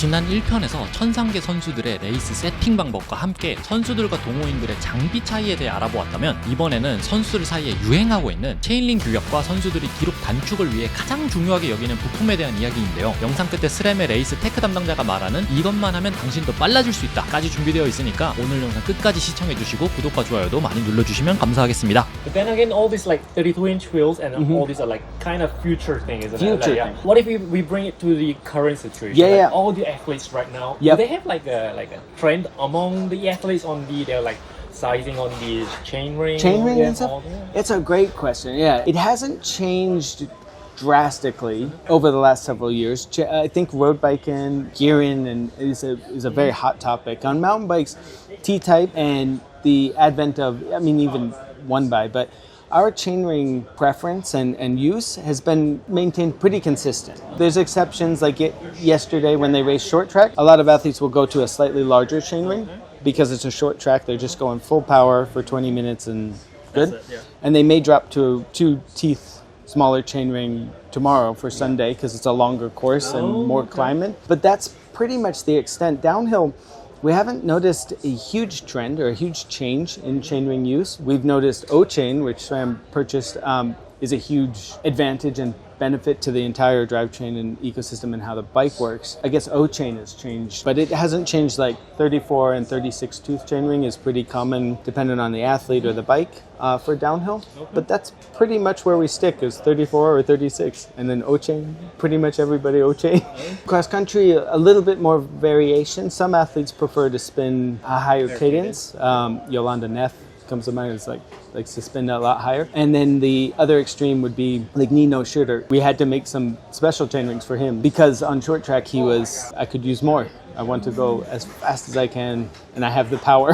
지난 1편에서 1000상계 선수들의 레이스 세팅 방법과 함께 선수들과 동호인들의 장비 차이에 대해 알아보았다면, 이번에는 선수들 사이에 유행하고 있는 체인링 규격과 선수들이 기록 단축을 위해 가장 중요하게 여기는 부품에 대한 이야기인데요. 영상 끝에 스램의 레이스 테크 담당자가 말하는 이것만 하면 당신도 빨라질 수 있다 까지 준비되어 있으니까 오늘 영상 끝까지 시청해주시고 구독과 좋아요도 많이 눌러주시면 감사하겠습니다. But then again, all these like 32-inch wheels and all these are like kind of future thing, isn't it? Future Like, thing. What if we bring it to the current situation? Yeah, Like, all the athletes right now, Yep. do they have like a trend among the athletes on their like sizing on the chain ring? Chainring Yeah, and stuff? all that? It's a great question. Yeah, it hasn't changed drastically over the last several years. I think road biking, gearing, and is a very hot topic. On mountain bikes, T-type and the advent of, I mean, even one by, but our chainring preference and use has been maintained pretty consistent. There's exceptions, like yesterday when they race short track, a lot of athletes will go to a slightly larger chainring because it's a short track. They're just going full power for 20 minutes and good. That's it, yeah. And they may drop to 2-teeth smaller chainring tomorrow for Sunday because it's a longer course and more climbing. But that's pretty much the extent. Downhill, we haven't noticed a huge trend or a huge change in chainring use. We've noticed O-chain, which SRAM purchased, is a huge advantage and benefit to the entire drivetrain and ecosystem and how the bike works. I guess O-chain has changed, but it hasn't changed. Like 34 and 36 tooth chainring is pretty common depending on the athlete or the bike for downhill. But that's pretty much where we stick, is 34 or 36. And then O-chain, pretty much everybody O-chain. Cross country, a little bit more variation. Some athletes prefer to spin a higher cadence. Yolanda Neff comes to mind, is likes to spin a lot higher. And then the other extreme would be like Nino Schurter. We had to make some special chain rings for him because on short track I could use more. I want to go as fast as I can and I have the power.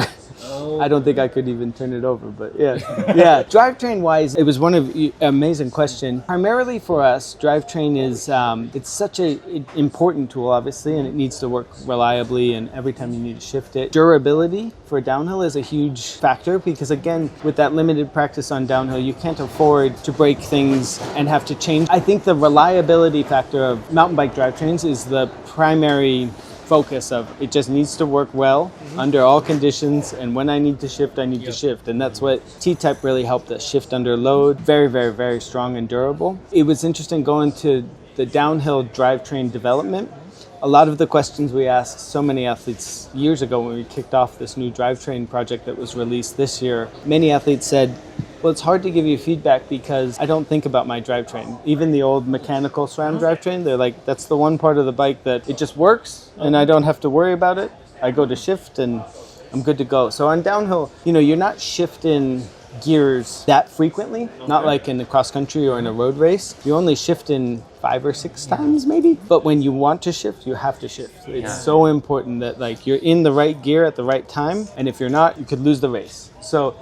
I don't think I could even turn it over, but yeah. Yeah, drivetrain wise, it was one of amazing question. Primarily for us, drivetrain is, it's such an important tool, obviously, and it needs to work reliably and every time you need to shift it. Durability for downhill is a huge factor because again, with that limited practice on downhill, you can't afford to break things and have to change. I think the reliability factor of mountain bike drivetrains is the primary focus of it just needs to work well under all conditions, and when I need to shift, I need to shift. And that's what T-Type really helped us shift under load. Very, very, very strong and durable. It was interesting going to the downhill drivetrain development. A lot of the questions we asked so many athletes years ago when we kicked off this new drivetrain project that was released this year, many athletes said, well, it's hard to give you feedback because I don't think about my drivetrain. Even the old mechanical SRAM drivetrain, they're like, that's the one part of the bike that it just works and I don't have to worry about it. I go to shift and I'm good to go. So on downhill, you're not shifting gears that frequently, not like in the cross country or in a road race. You only shift in 5 or 6 times maybe. But when you want to shift, you have to shift. It's so important that like you're in the right gear at the right time. And if you're not, you could lose the race. So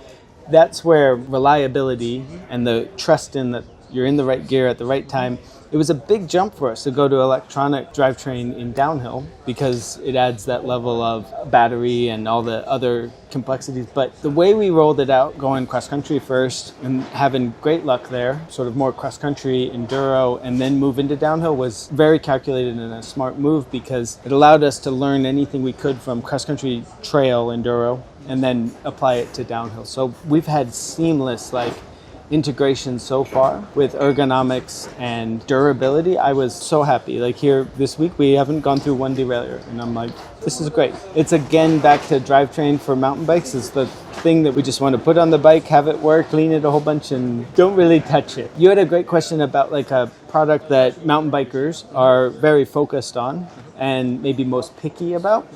that's where reliability and the trust in that you're in the right gear at the right time. It was a big jump for us to go to electronic drivetrain in downhill because it adds that level of battery and all the other complexities. But the way we rolled it out, going cross-country first and having great luck there, sort of more cross-country, enduro, and then move into downhill was very calculated and a smart move because it allowed us to learn anything we could from cross-country, trail, enduro, and then apply it to downhill. So we've had seamless integration so far with ergonomics and durability. I was so happy. Like here this week, we haven't gone through one derailleur, and I'm like, this is great. It's again back to drivetrain for mountain bikes. Is the thing that we just want to put on the bike, have it work, clean it a whole bunch, and don't really touch it. You had a great question about like a product that mountain bikers are very focused on and maybe most picky about.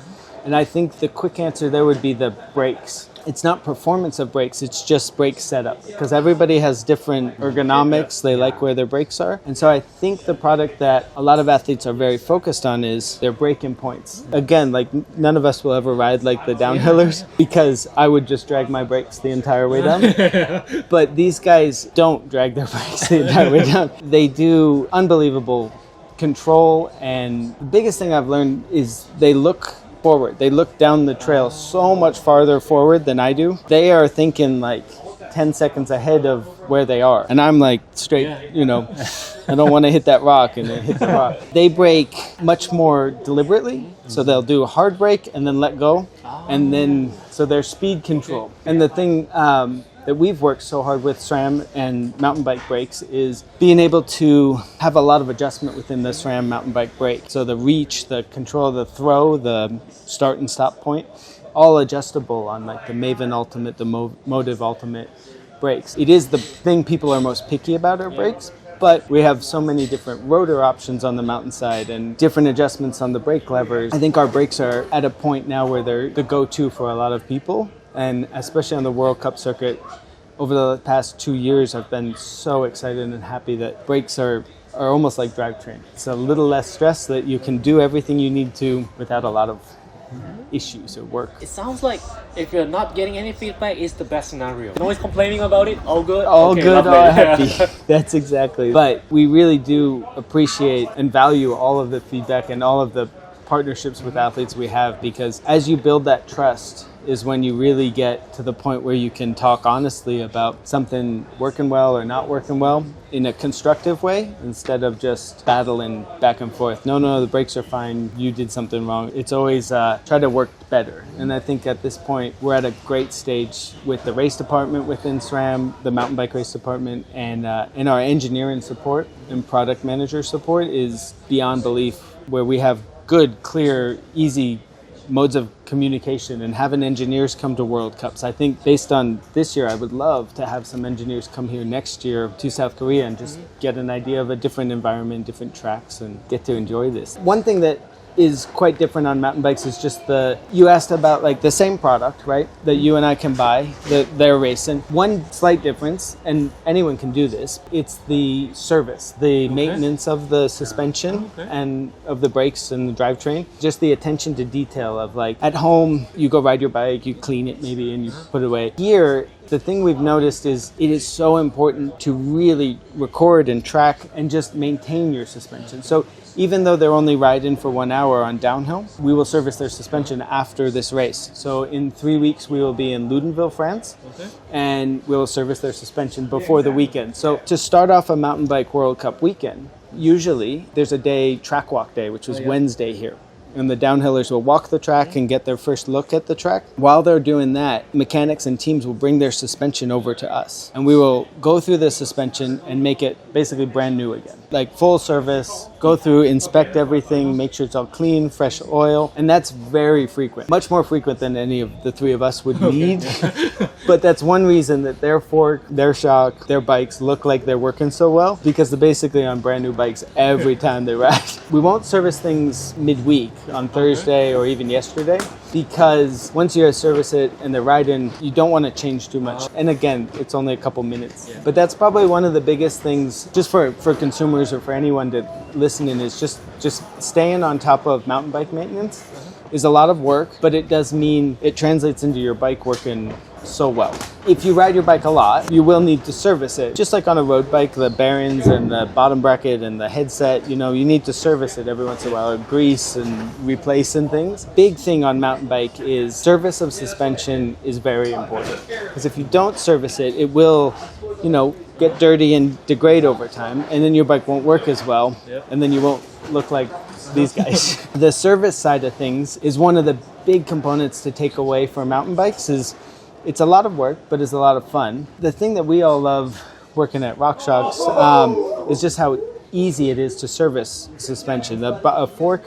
And I think the quick answer there would be the brakes. It's not performance of brakes, it's just brake setup. Because everybody has different ergonomics, they like where their brakes are. And so I think the product that a lot of athletes are very focused on is their braking points. Again, like none of us will ever ride like the downhillers because I would just drag my brakes the entire way down. But these guys don't drag their brakes the entire way down. They do unbelievable control, and the biggest thing I've learned is they look forward. They look down the trail so much farther forward than I do. They are thinking like 10 seconds ahead of where they are. And I'm like straight, you know, I don't want to hit that rock and then hit the rock. They brake much more deliberately. So they'll do a hard brake and then let go. And then, so their speed control. And the thing that we've worked so hard with SRAM and mountain bike brakes is being able to have a lot of adjustment within the SRAM mountain bike brake. So the reach, the control, the throw, the start and stop point, all adjustable on like the Maven Ultimate, the Motive Ultimate brakes. It is the thing people are most picky about, our brakes. But we have so many different rotor options on the mountainside and different adjustments on the brake levers. I think our brakes are at a point now where they're the go-to for a lot of people. And especially on the World Cup circuit, over the past 2 years, I've been so excited and happy that brakes are almost like drivetrain. It's a little less stress that you can do everything you need to without a lot of issues or work. It sounds like if you're not getting any feedback, it's the best scenario. No one's complaining about it. All good. All Okay, good, lovely. all happy. That's exactly. But we really do appreciate and value all of the feedback and all of the partnerships with athletes we have, because as you build that trust is when you really get to the point where you can talk honestly about something working well or not working well in a constructive way instead of just battling back and forth. No, the brakes are fine. You did something wrong. It's always try to work better. And I think at this point, we're at a great stage with the race department within SRAM, the mountain bike race department, and our engineering support and product manager support is beyond belief, where we have good, clear, easy modes of communication and having engineers come to World Cups. I think based on this year, I would love to have some engineers come here next year to South Korea and just get an idea of a different environment, different tracks, and get to enjoy this. One thing that is quite different on mountain bikes is just you asked about like the same product, right, that you and I can buy, that they're racing. One slight difference, and anyone can do this, it's the service, the maintenance of the suspension and of the brakes and the drivetrain. Just the attention to detail of like at home, you go ride your bike, you clean it maybe and you put it away. Here, the thing we've noticed is it is so important to really record and track and just maintain your suspension. So even though they're only riding for 1 hour on downhill, we will service their suspension after this race. So in 3 weeks, we will be in Ludenville, France, and we will service their suspension before the weekend. So to start off a mountain bike World Cup weekend, usually there's a day, track walk day, which was Wednesday here. And the downhillers will walk the track and get their first look at the track. While they're doing that, mechanics and teams will bring their suspension over to us. And we will go through the suspension and make it basically brand new again. Like full service, go through, inspect everything, make sure it's all clean, fresh oil. And that's very frequent. Much more frequent than any of the three of us would need. But that's one reason that their fork, their shock, their bikes look like they're working so well, because they're basically on brand new bikes every time they ride. We won't service things midweek on Thursday or even yesterday, because once you service it and they're riding, you don't want to change too much. And again, it's only a couple minutes. But that's probably one of the biggest things, just for consumers or for anyone to listening, is just staying on top of mountain bike maintenance is a lot of work, but it does mean it translates into your bike working so well. If you ride your bike a lot, you will need to service it. Just like on a road bike, the bearings and the bottom bracket and the headset, you need to service it every once in a while, or grease and replace and things. Big thing on mountain bike is service of suspension is very important. Because if you don't service it, it will, get dirty and degrade over time, and then your bike won't work as well, and then you won't look like these guys. The service side of things is one of the big components to take away from mountain bikes. It's a lot of work, but it's a lot of fun. The thing that we all love working at RockShox is just how easy it is to service suspension. A fork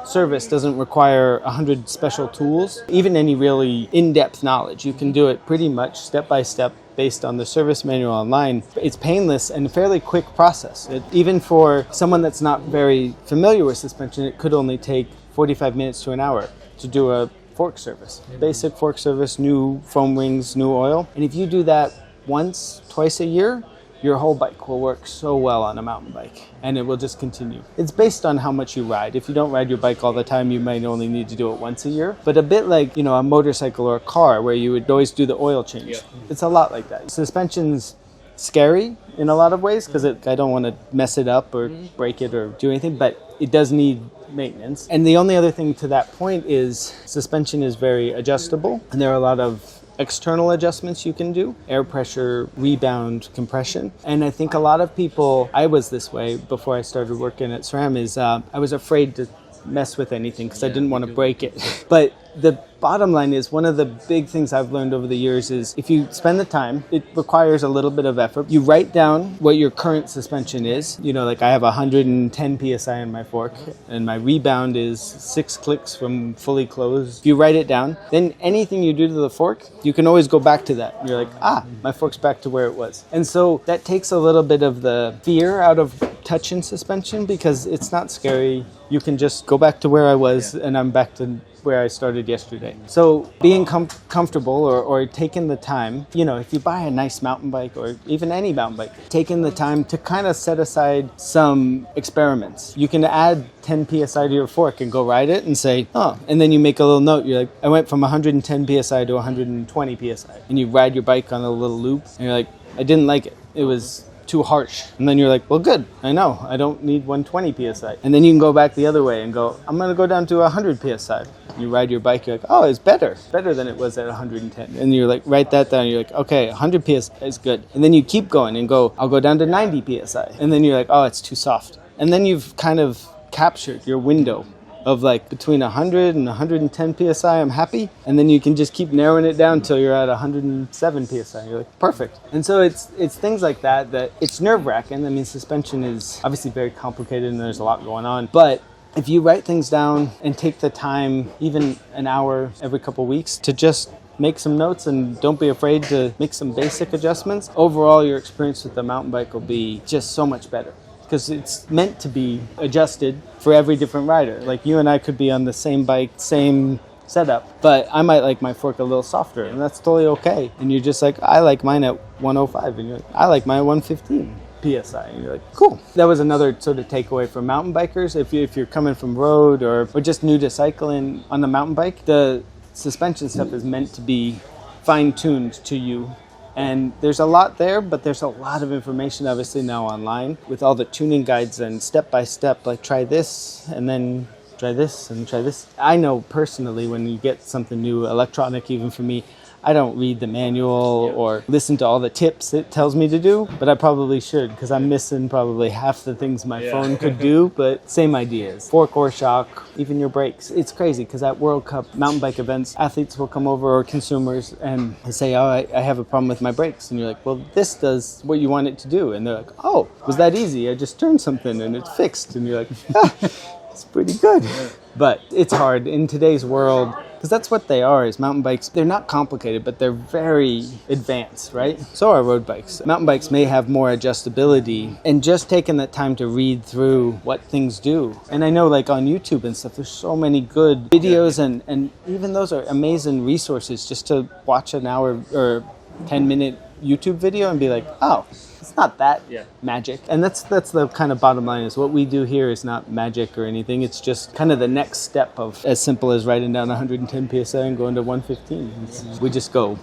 service doesn't require 100 special tools, even any really in-depth knowledge. You can do it pretty much step by step based on the service manual online. It's painless and a fairly quick process. Even for someone that's not very familiar with suspension, it could only take 45 minutes to an hour to do a fork service. Basic fork service, new foam rings, new oil. And if you do that once, twice a year, your whole bike will work so well on a mountain bike, and it will just continue. It's based on how much you ride. If you don't ride your bike all the time, you might only need to do it once a year. But a bit like, a motorcycle or a car where you would always do the oil change. It's a lot like that. Suspension's scary in a lot of ways because I don't want to mess it up or break it or do anything, but it does need maintenance. And the only other thing to that point is suspension is very adjustable, and there are a lot of external adjustments you can do: air pressure, rebound, compression. And I think a lot of people, I was this way before I started working at SRAM, is I was afraid to mess with anything because I didn't want to break it. But the bottom line is, one of the big things I've learned over the years is, if you spend the time, it requires a little bit of effort. You write down what your current suspension is. You know, like I have 110 PSI in my fork and my rebound is 6 clicks from fully closed. If you write it down, then anything you do to the fork, you can always go back to that. You're like, my fork's back to where it was. And so that takes a little bit of the fear out of touching suspension, because it's not scary. You can just go back to where I was and I'm back to where I started yesterday. So being comfortable or taking the time, you know, if you buy a nice mountain bike or even any mountain bike, taking the time to kind of set aside some experiments. You can add 10 PSI to your fork and go ride it and say, and then you make a little note. You're like, I went from 110 PSI to 120 PSI. And you ride your bike on a little loop and you're like, I didn't like it. It was too harsh. And then you're like, well, good. I know. I don't need 120 PSI. And then you can go back the other way and go, I'm going to go down to 100 PSI. You ride your bike, you're like, oh, it's better than it was at 110. And you're like, write that down. You're like, okay, 100 PSI is good. And then you keep going and go, I'll go down to 90 PSI. And then you're like, oh, it's too soft. And then you've kind of captured your window of like between 100 and 110 PSI, I'm happy. And then you can just keep narrowing it down till you're at 107 PSI. You're like, perfect. And so it's things like that it's nerve-wracking. I mean, suspension is obviously very complicated and there's a lot going on. But if you write things down and take the time, even an hour every couple weeks, to just make some notes and don't be afraid to make some basic adjustments, overall your experience with the mountain bike will be just so much better. Because it's meant to be adjusted for every different rider. Like you and I could be on the same bike, same setup, but I might like my fork a little softer, and that's totally okay. And you're just like, I like mine at 105, and you're like, I like mine at 115 PSI. And you're like, cool. That was another sort of takeaway for mountain bikers. If you're coming from road or just new to cycling on the mountain bike, the suspension stuff is meant to be fine-tuned to you. And there's a lot there, but there's a lot of information obviously now online with all the tuning guides and step-by-step, like try this and then try this and try this. I know personally when you get something new, electronic even for me, I don't read the manual or listen to all the tips it tells me to do, but I probably should, because I'm missing probably half the things my phone could do, but same ideas. Fork or shock, even your brakes. It's crazy, because at World Cup mountain bike events, athletes will come over, or consumers, and say, I have a problem with my brakes. And you're like, well, this does what you want it to do. And they're like, oh, was that easy? I just turned something and it's fixed. And you're like, it's pretty good. But it's hard in today's world, because that's what they are, is mountain bikes. They're not complicated, but they're very advanced, right? So are road bikes. Mountain bikes may have more adjustability, and just taking the time to read through what things do. And I know, like on YouTube and stuff, there's so many good videos, and even those are amazing resources just to watch an hour or 10-minute YouTube video and be like, oh, it's not that magic. And that's the kind of bottom line, is what we do here is not magic or anything. It's just kind of the next step of as simple as writing down 110 PSI and going to 115. We just go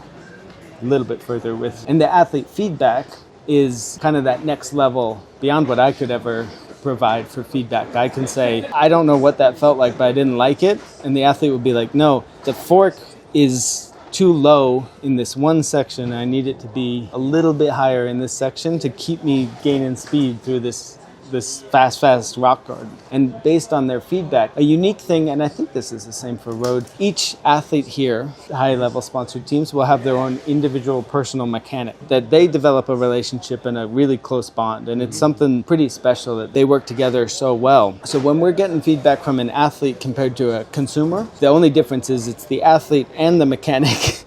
a little bit further with. And the athlete feedback is kind of that next level beyond what I could ever provide for feedback. I can say, I don't know what that felt like, but I didn't like it. And the athlete would be like, no, the fork is too low in this one section. I need it to be a little bit higher in this section to keep me gaining speed through this fast rock garden. And based on their feedback, a unique thing, and I think this is the same for road, each athlete here, high-level sponsored teams, will have their own individual personal mechanic that they develop a relationship and a really close bond. And it's something pretty special that they work together so well. So when we're getting feedback from an athlete compared to a consumer, the only difference is it's the athlete and the mechanic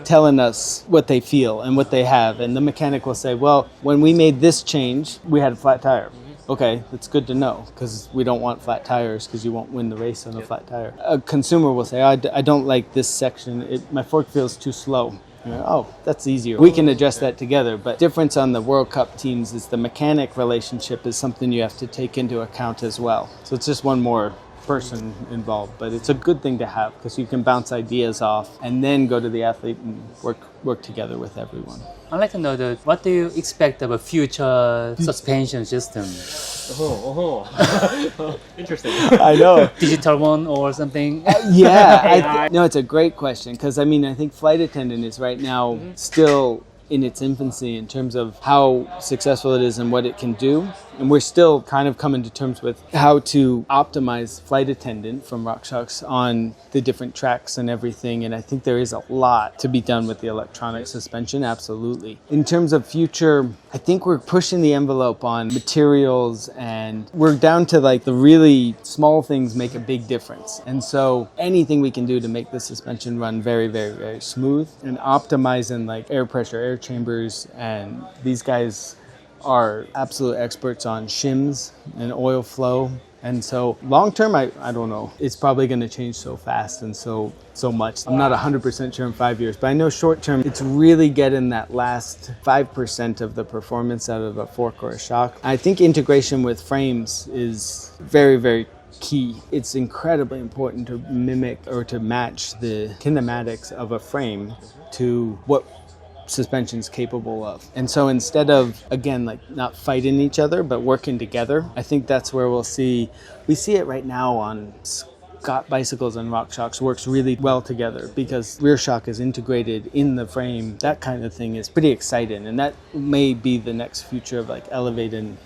telling us what they feel and what they have. And the mechanic will say, well, when we made this change, we had a flat tire. Okay, that's good to know, because we don't want flat tires, because you won't win the race on a flat tire. A consumer will say, I don't like this section. My fork feels too slow. Oh, that's easier. We can address that together. But difference on the World Cup teams is the mechanic relationship is something you have to take into account as well. So it's just one more person involved, but it's a good thing to have because you can bounce ideas off and then go to the athlete and work together with everyone. I'd like to know what do you expect of a future suspension system? Interesting. I know. Digital one or something? Yeah, no, it's a great question because I think flight attendant is right now still in its infancy in terms of how successful it is and what it can do. And we're still kind of coming to terms with how to optimize flight attendant from RockShox on the different tracks and everything. And I think there is a lot to be done with the electronic suspension, absolutely. In terms of future, I think we're pushing the envelope on materials and we're down to like the really small things make a big difference. And so anything we can do to make the suspension run very, very, very smooth and optimizing like air pressure, air chambers, and these guys are absolute experts on shims and oil flow. And so long term, I don't know. It's probably going to change so fast and so much. I'm not 100% sure in 5 years, but I know short term, it's really getting that last 5% of the performance out of a fork or a shock. I think integration with frames is very, very key. It's incredibly important to mimic or to match the kinematics of a frame to what suspension's capable of. And so instead of, again, like not fighting each other, but working together, I think that's where we see it right now on Scott bicycles and RockShox works really well together because rear shock is integrated in the frame. That kind of thing is pretty exciting. And that may be the next future of like elevating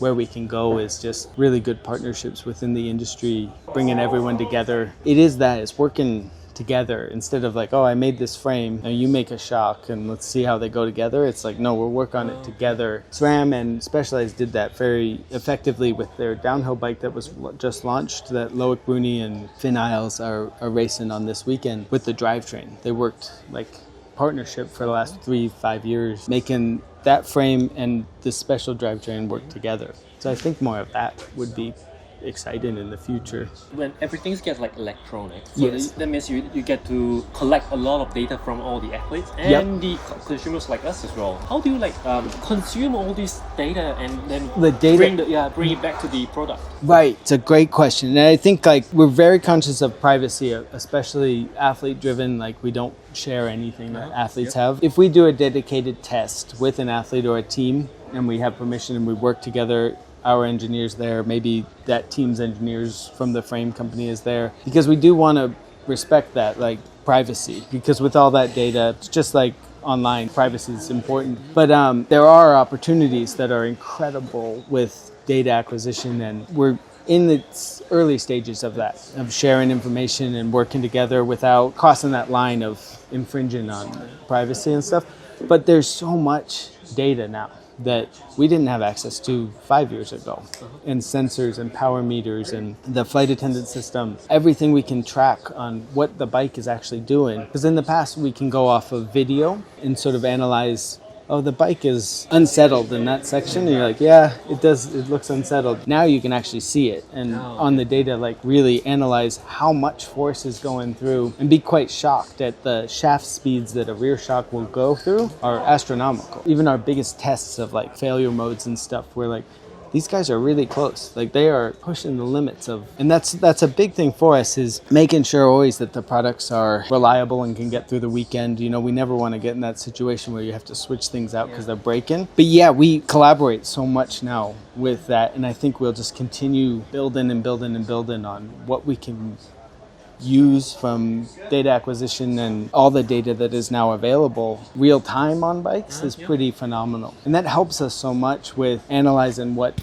where we can go is just really good partnerships within the industry, bringing everyone together. It's working together instead of like, oh, I made this frame, now you make a shock and let's see how they go together. It's like, no, we'll work on it together. SRAM and Specialized did that very effectively with their downhill bike that was just launched, that Loic Bruni and Finn Isles are racing on this weekend with the drivetrain. They worked like partnership for the last 3-5 years, making that frame and the special drivetrain work together. So I think more of that would be exciting in the future. When everything gets like electronic, so Yes. that means you get to collect a lot of data from all the athletes and the consumers like us as well. How do you like consume all this data and then The data- bring it back to the product? Right, it's a great question. And I think like we're very conscious of privacy, especially athlete driven, like we don't share anything that athletes have. If we do a dedicated test with an athlete or a team and we have permission and we work together, our engineers there, maybe that team's engineers from the frame company is there, because we do want to respect that like privacy, because with all that data, it's just like online, privacy is important. But there are opportunities that are incredible with data acquisition, and we're in the early stages of that, of sharing information and working together without crossing that line of infringing on privacy and stuff. But there's so much data now that we didn't have access to 5 years ago. And sensors and power meters and the flight attendant system, everything we can track on what the bike is actually doing. Because in the past we can go off of video and sort of analyze, oh, the bike is unsettled in that section. And you're like, yeah, it does, it looks unsettled. Now you can actually see it and on the data, like really analyze how much force is going through and be quite shocked at the shaft speeds that a rear shock will go through are astronomical. Even our biggest tests of like failure modes and stuff, we're like, these guys are really close. Like they are pushing the limits of, and that's a big thing for us, is making sure always that the products are reliable and can get through the weekend. You know, we never want to get in that situation where you have to switch things out because they're breaking. But yeah, we collaborate so much now with that, and I think we'll just continue building and building and building on what we can use from data acquisition, and all the data that is now available real time on bikes is pretty phenomenal. And that helps us so much with analyzing what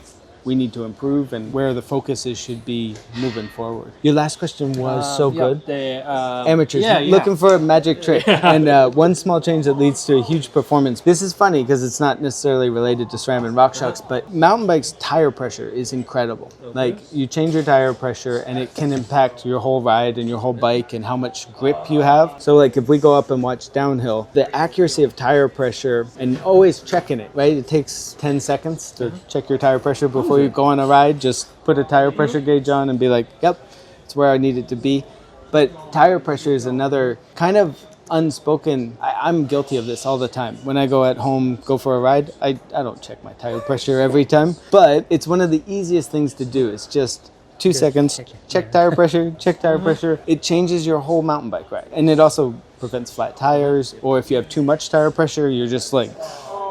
we need to improve and where the focus should be moving forward. Your last question was so good. Amateurs looking for a magic trick and one small change that leads to a huge performance. This is funny because it's not necessarily related to SRAM and RockShox, but mountain bikes tire pressure is incredible. Like you change your tire pressure and it can impact your whole ride and your whole bike and how much grip you have. So like if we go up and watch downhill, the accuracy of tire pressure and always checking it, right? It takes 10 seconds to check your tire pressure before you go on a ride. Just put a tire pressure gauge on and be like, yep, it's where I need it to be. But tire pressure is another kind of unspoken. I'm guilty of this all the time. When I go at home, go for a ride, I don't check my tire pressure every time. But it's one of the easiest things to do. It's just 2 seconds, check tire pressure, check tire pressure. It changes your whole mountain bike ride. And it also prevents flat tires, or if you have too much tire pressure, you're just like,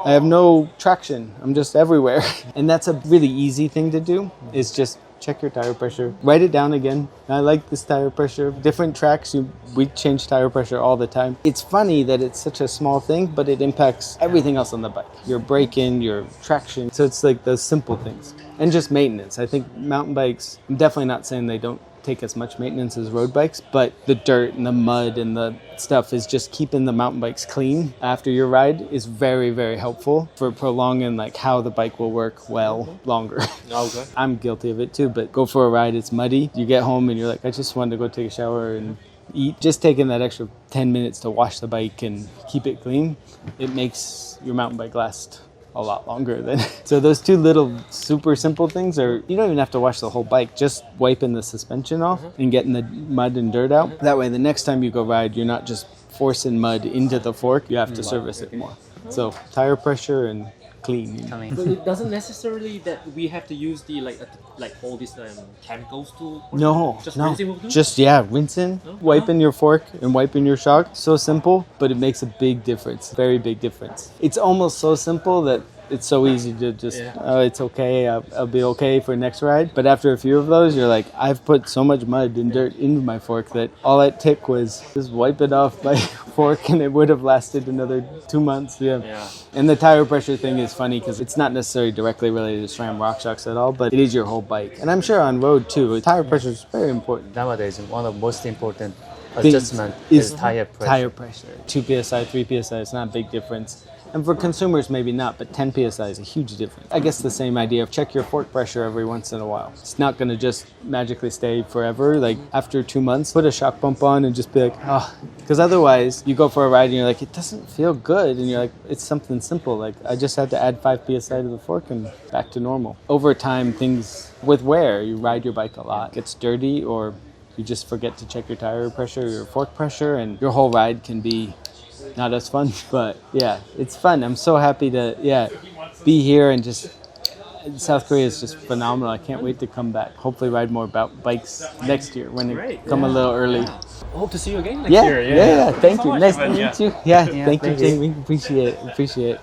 I have no traction, I'm just everywhere. And that's a really easy thing to do, is just check your tire pressure, write it down again. I like this tire pressure. Different tracks, we change tire pressure all the time. It's funny that it's such a small thing, but it impacts everything else on the bike. Your braking, your traction. So it's like those simple things. And just maintenance. I think mountain bikes, I'm definitely not saying they don't take as much maintenance as road bikes, but the dirt and the mud and the stuff is just keeping the mountain bikes clean after your ride is very, very helpful for prolonging like how the bike will work well longer. Okay. I'm guilty of it too, but go for a ride, it's muddy. You get home and you're like, I just wanted to go take a shower and eat. Just taking that extra 10 minutes to wash the bike and keep it clean, it makes your mountain bike last a lot longer than so those two little super simple things are, you don't even have to wash the whole bike, just wiping the suspension off and getting the mud and dirt out. That way the next time you go ride, you're not just forcing mud into the fork, you have to service it more. So tire pressure and clean. But it doesn't necessarily that we have to use the like all these chemicals to No, just no. rinsing will do? Just rinsing, wiping your fork and wiping your shock. So simple, but it makes a big difference. Very big difference. It's almost so simple that it's so easy to just, oh, it's okay, I'll be okay for next ride. But after a few of those, you're like, I've put so much mud and dirt into my fork that all it took was just wipe it off my fork and it would have lasted another 2 months. Yeah. And the tire pressure thing is funny because it's not necessarily directly related to SRAM rock shocks at all, but it is your whole bike. And I'm sure on road too, tire pressure is very important. Nowadays, one of the most important adjustment is tire pressure. Tire pressure. 2 psi, 3 psi, it's not a big difference. And for consumers, maybe not, but 10 psi is a huge difference. I guess the same idea of check your fork pressure every once in a while. It's not going to just magically stay forever. Like after 2 months, put a shock pump on and just be like, oh, because otherwise you go for a ride and you're like, it doesn't feel good. And you're like, it's something simple. Like I just had to add 5 psi to the fork and back to normal. Over time, things with wear, you ride your bike a lot, it gets dirty, or you just forget to check your tire pressure, your fork pressure, and your whole ride can be not as fun. But yeah, it's fun. I'm so happy to be here and just South Korea is just phenomenal. I can't wait to come back. Hopefully ride more bikes next year when they come a little early. Hope to see you again next year. Thank you. So much, Nice to Evan. meet you. Yeah, thank you, thank you. Jamie. Appreciate it.